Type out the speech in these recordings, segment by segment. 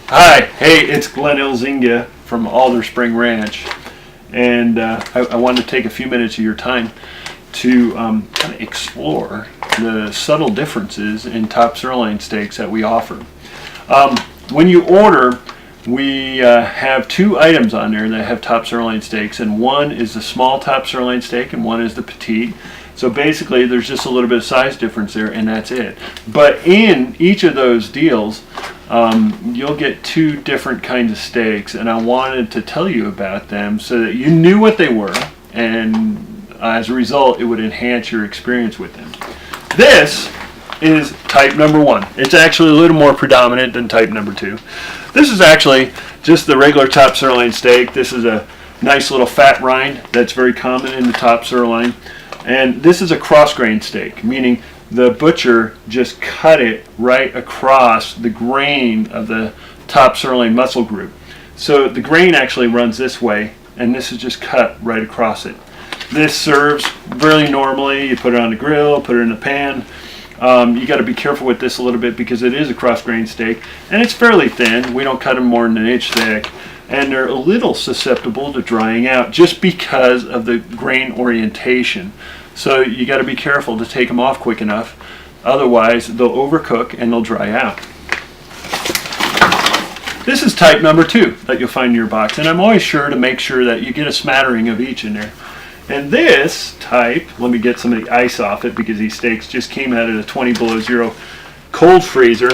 Hi, hey, it's Glenn Elzinga from Alderspring Ranch, and I wanted to take a few minutes of your time to kind of explore the subtle differences in top sirloin steaks that we offer. When you order, we have two items on there that have top sirloin steaks, and one is the small top sirloin steak and one is the petite. So basically there's just a little bit of size difference there, and that's it. But in each of those deals, you'll get two different kinds of steaks, and I wanted to tell you about them so that you knew what they were, and as a result it would enhance your experience with them. This is type number one. It's actually a little more predominant than type number two. This is actually just the regular top sirloin steak. This is a nice little fat rind that's very common in the top sirloin. And this is a cross-grain steak, meaning the butcher just cut it right across the grain of the top sirloin muscle group. So the grain actually runs this way, and this is just cut right across it. This serves very normally. You put it on the grill, put it in the pan. You got to be careful with this a little bit because it is a cross-grain steak, and it's fairly thin. We don't cut them more than an inch thick, and they're a little susceptible to drying out just because of the grain orientation. So you got to be careful to take them off quick enough, otherwise they'll overcook and they'll dry out. This is type number two that you'll find in your box, and I'm always sure to make sure that you get a smattering of each in there. And this type, let me get some of the ice off it because these steaks just came out of the 20 below zero cold freezer.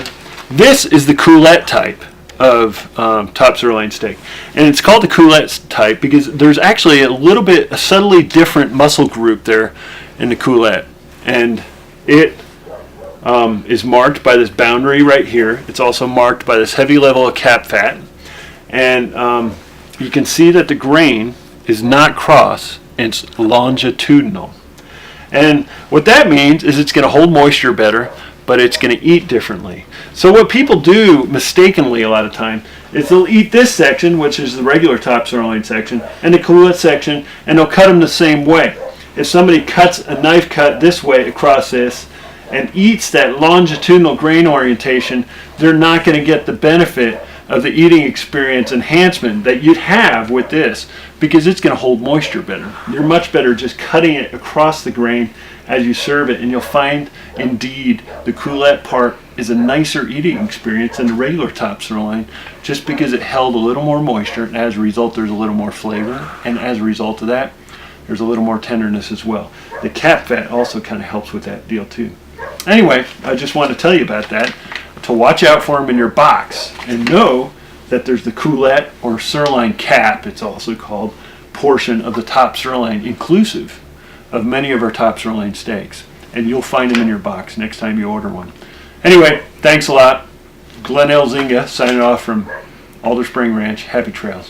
This is the coulette type of top sirloin steak, and it's called the coulette type because there's actually a subtly different muscle group there in the coulette, and it is marked by this boundary right here. It's also marked by this heavy level of cap fat, and you can see that the grain is not cross, it's longitudinal. And what that means is it's going to hold moisture better, but it's going to eat differently. So what people do mistakenly a lot of time is they'll eat this section, which is the regular top sirloin section, and the coulette section, and they'll cut them the same way. If somebody cuts a knife cut this way across this and eats that longitudinal grain orientation, they're not going to get the benefit of the eating experience enhancement that you'd have with this because it's going to hold moisture better. You're much better just cutting it across the grain as you serve it, and you'll find indeed the coulette part is a nicer eating experience than the regular top sirloin just because it held a little more moisture, and as a result there's a little more flavor, and as a result of that there's a little more tenderness as well. The cap fat also kind of helps with that deal too. Anyway, I just want to tell you about that, to watch out for them in your box, and know that there's the coulette or sirloin cap, it's also called, portion of the top sirloin inclusive of many of our top sirloin steaks, and you'll find them in your box next time you order one. Anyway, thanks a lot. Glenn Elzinga signing off from Alderspring Ranch. Happy trails.